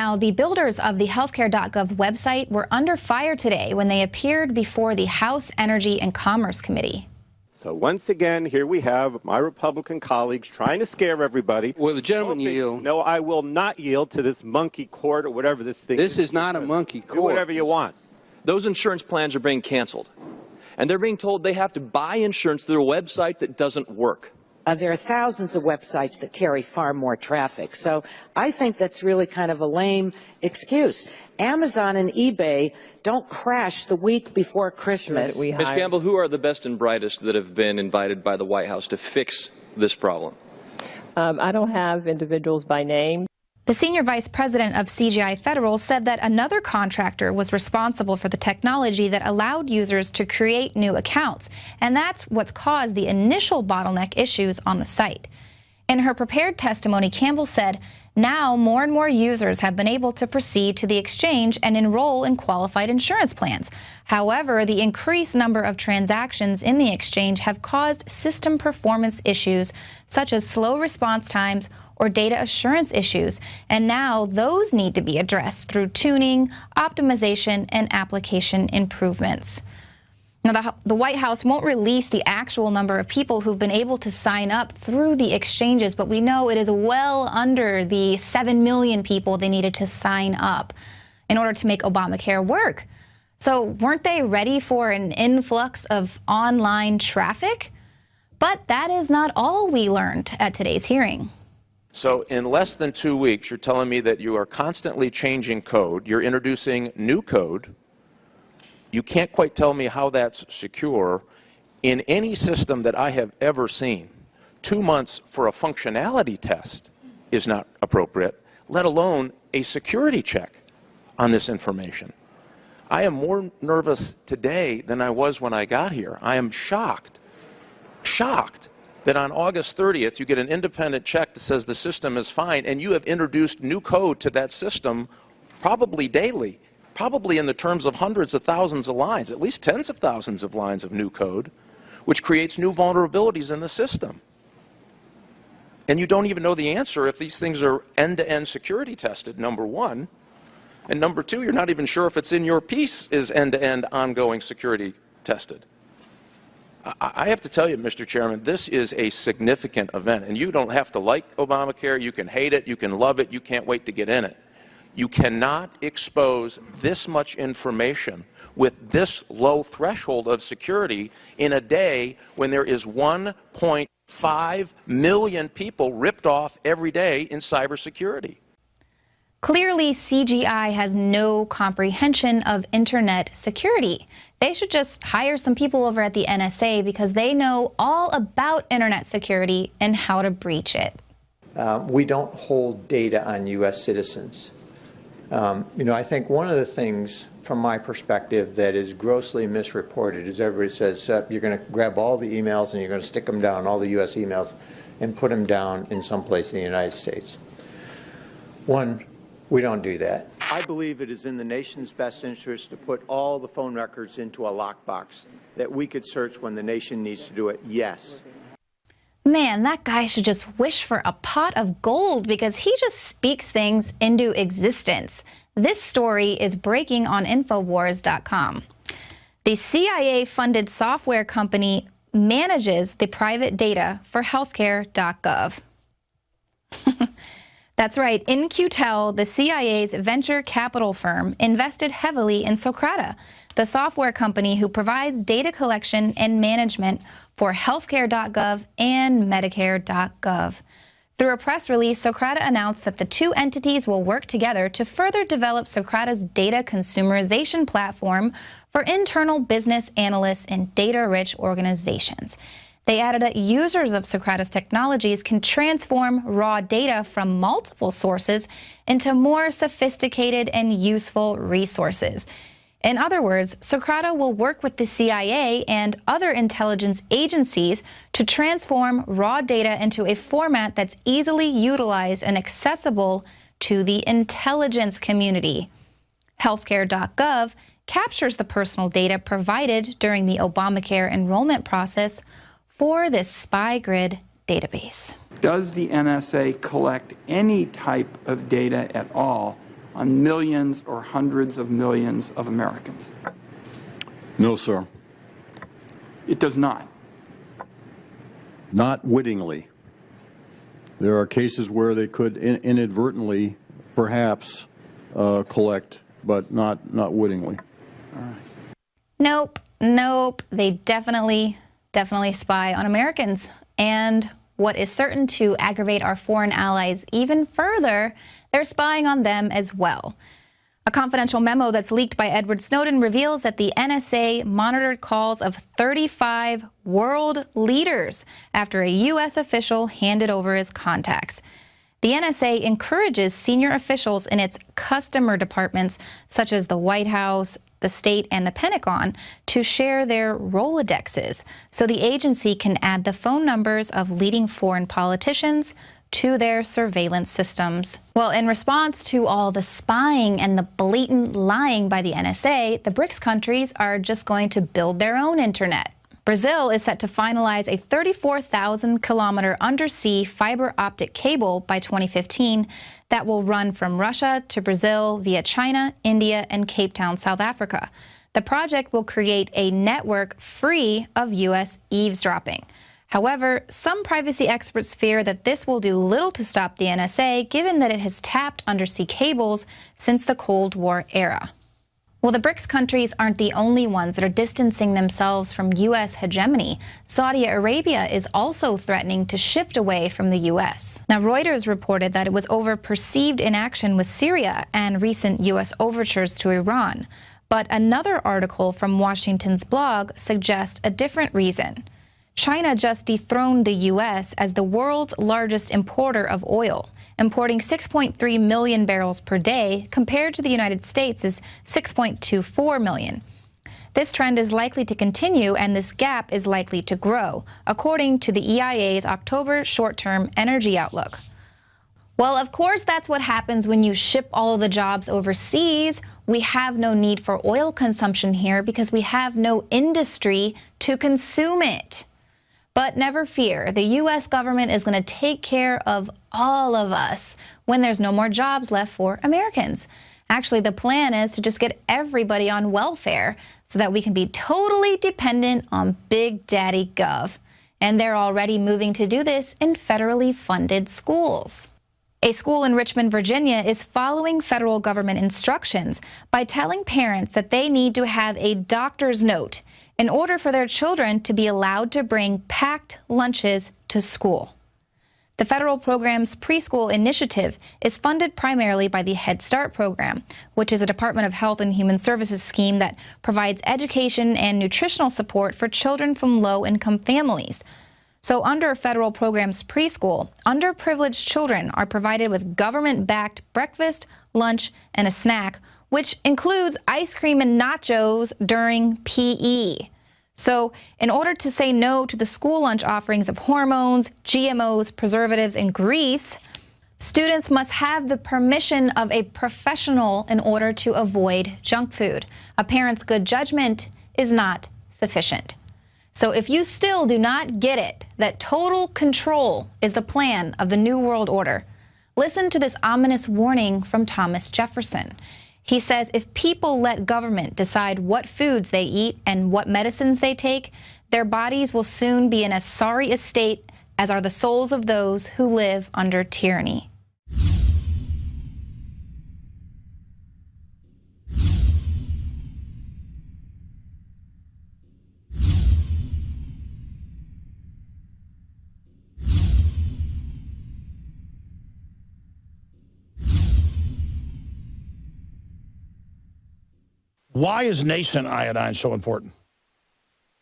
Now, the builders of the healthcare.gov website were under fire today when they appeared before the House Energy and Commerce Committee. So once again, here we have my Republican colleagues trying to scare everybody. Will the gentleman yield? No, I will not yield to this monkey court or whatever this thing is. This is not a monkey court. Do whatever you want. Those insurance plans are being canceled, and they're being told they have to buy insurance through a website that doesn't work. There are thousands of websites that carry far more traffic. So I think that's really kind of a lame excuse. Amazon and eBay don't crash the week before Christmas. Ms. Campbell, who are the best and brightest that have been invited by the White House to fix this problem? I don't have individuals by name. The senior vice president of CGI Federal said that another contractor was responsible for the technology that allowed users to create new accounts, and that's what's caused the initial bottleneck issues on the site. In her prepared testimony, Campbell said, now more and more users have been able to proceed to the exchange and enroll in qualified insurance plans. However, the increased number of transactions in the exchange have caused system performance issues, such as slow response times or data assurance issues, and now those need to be addressed through tuning, optimization, and application improvements. Now, the White House won't release the actual number of people who've been able to sign up through the exchanges, but we know it is well under the 7 million people they needed to sign up in order to make Obamacare work. So weren't they ready for an influx of online traffic? But that is not all we learned at today's hearing. So in less than 2 weeks, you're telling me that you are constantly changing code, you're introducing new code. You can't quite tell me how that's secure. In any system that I have ever seen, 2 months for a functionality test is not appropriate, let alone a security check on this information. I am more nervous today than I was when I got here. I am shocked that on August 30th you get an independent check that says the system is fine, and you have introduced new code to that system probably daily, probably in the terms of hundreds of thousands of lines, at least tens of thousands of lines of new code, which creates new vulnerabilities in the system. And you don't even know the answer if these things are end-to-end security tested, number one. And number two, you're not even sure if it's in your piece is end-to-end ongoing security tested. I have to tell you, Mr. Chairman, this is a significant event. And you don't have to like Obamacare. You can hate it. You can love it. You can't wait to get in it. You cannot expose this much information with this low threshold of security in a day when there is 1.5 million people ripped off every day in cybersecurity. Clearly, CGI has no comprehension of internet security. They should just hire some people over at the NSA because they know all about internet security and how to breach it. We don't hold data on U.S. citizens. I think one of the things from my perspective that is grossly misreported is everybody says you're going to grab all the emails and you're going to stick them down, all the U.S. emails, and put them down in some place in the United States. One, we don't do that. I believe it is in the nation's best interest to put all the phone records into a lockbox that we could search when the nation needs to do it, yes. Man, that guy should just wish for a pot of gold because he just speaks things into existence. This story is breaking on Infowars.com. The CIA-funded software company manages the private data for healthcare.gov. That's right. In-Q-Tel, the CIA's venture capital firm, invested heavily in Socrata, the software company who provides data collection and management for healthcare.gov and Medicare.gov. Through a press release, Socrata announced that the two entities will work together to further develop Socrata's data consumerization platform for internal business analysts and data-rich organizations. They added that users of Socrata's technologies can transform raw data from multiple sources into more sophisticated and useful resources. In other words, Socrata will work with the CIA and other intelligence agencies to transform raw data into a format that's easily utilized and accessible to the intelligence community. Healthcare.gov captures the personal data provided during the Obamacare enrollment process for this spy grid database. Does the NSA collect any type of data at all on millions or hundreds of millions of Americans? No, sir. It does not. Not wittingly. There are cases where they could inadvertently, perhaps, collect, but not wittingly. All right. Nope, nope. They definitely spy on Americans. And what is certain to aggravate our foreign allies even further, they're spying on them as well. A confidential memo that's leaked by Edward Snowden reveals that the NSA monitored calls of 35 world leaders after a U.S. official handed over his contacts. The NSA encourages senior officials in its customer departments, such as the White House, the state, and the Pentagon, to share their Rolodexes, so the agency can add the phone numbers of leading foreign politicians to their surveillance systems. Well, in response to all the spying and the blatant lying by the NSA, the BRICS countries are just going to build their own internet. Brazil is set to finalize a 34,000-kilometer undersea fiber optic cable by 2015 that will run from Russia to Brazil via China, India, and Cape Town, South Africa. The project will create a network free of U.S. eavesdropping. However, some privacy experts fear that this will do little to stop the NSA, given that it has tapped undersea cables since the Cold War era. Well, the BRICS countries aren't the only ones that are distancing themselves from U.S. hegemony. Saudi Arabia is also threatening to shift away from the U.S. Now, Reuters reported that it was over perceived inaction with Syria and recent U.S. overtures to Iran. But another article from Washington's blog suggests a different reason. China just dethroned the U.S. as the world's largest importer of oil, importing 6.3 million barrels per day, compared to the United States' 6.24 million. This trend is likely to continue, and this gap is likely to grow, according to the EIA's October short-term energy outlook. Well, of course, that's what happens when you ship all of the jobs overseas. We have no need for oil consumption here because we have no industry to consume it. But never fear, the U.S. government is going to take care of all of us when there's no more jobs left for Americans. Actually, the plan is to just get everybody on welfare so that we can be totally dependent on Big Daddy Gov. And they're already moving to do this in federally funded schools. A school in Richmond, Virginia is following federal government instructions by telling parents that they need to have a doctor's note in order for their children to be allowed to bring packed lunches to school. The federal program's preschool initiative is funded primarily by the Head Start program, which is a Department of Health and Human Services scheme that provides education and nutritional support for children from low-income families. So under federal programs preschool, underprivileged children are provided with government-backed breakfast, lunch, and a snack, which includes ice cream and nachos during PE. So in order to say no to the school lunch offerings of hormones, GMOs, preservatives, and grease, students must have the permission of a professional in order to avoid junk food. A parent's good judgment is not sufficient. So if you still do not get it, that total control is the plan of the New World Order, listen to this ominous warning from Thomas Jefferson. He says if people let government decide what foods they eat and what medicines they take, their bodies will soon be in as sorry a state as are the souls of those who live under tyranny. Why is nascent iodine so important?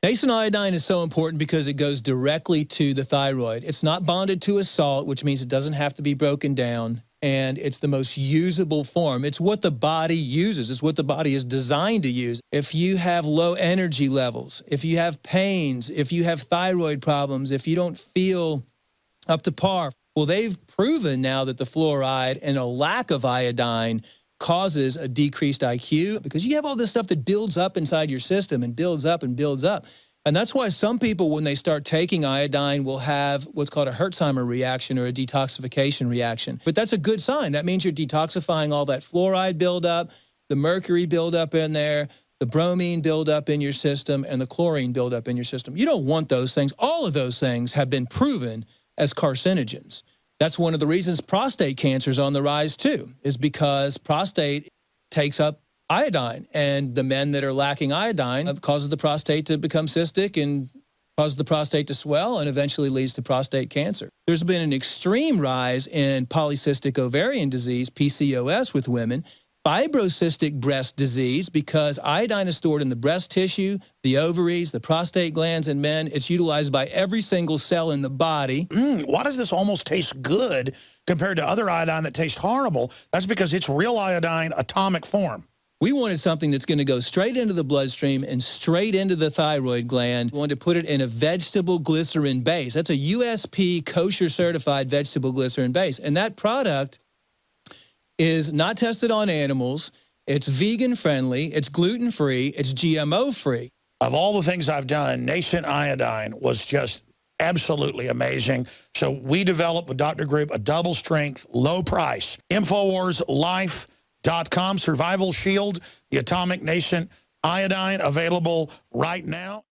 Nascent iodine is so important because it goes directly to the thyroid. It's not bonded to a salt, which means it doesn't have to be broken down, and it's the most usable form. It's what the body uses. It's what the body is designed to use. If you have low energy levels, if you have pains, if you have thyroid problems, if you don't feel up to par, well, they've proven now that the fluoride and a lack of iodine causes a decreased IQ because you have all this stuff that builds up inside your system and builds up and builds up. And that's why some people, when they start taking iodine, will have what's called a Herxheimer reaction or a detoxification reaction. But that's a good sign. That means you're detoxifying all that fluoride buildup, the mercury buildup in there, the bromine buildup in your system, and the chlorine buildup in your system. You don't want those things. All of those things have been proven as carcinogens. That's one of the reasons prostate cancer is on the rise, too, is because prostate takes up iodine, and the men that are lacking iodine causes the prostate to become cystic and causes the prostate to swell and eventually leads to prostate cancer. There's been an extreme rise in polycystic ovarian disease, PCOS, with women, fibrocystic breast disease, because iodine is stored in the breast tissue, the ovaries, the prostate glands in men. It's utilized by every single cell in the body. Why does this almost taste good compared to other iodine that tastes horrible? That's because it's real iodine atomic form. We wanted something that's going to go straight into the bloodstream and straight into the thyroid gland. We wanted to put it in a vegetable glycerin base. That's a USP kosher certified vegetable glycerin base. And that product is not tested on animals. It's vegan friendly. It's gluten free. It's GMO free. Of all the things I've done, Nascent Iodine was just absolutely amazing. So we developed with Dr. Group a double strength, low price, InfoWarsLife.com Survival Shield, the Atomic Nascent Iodine, available right now.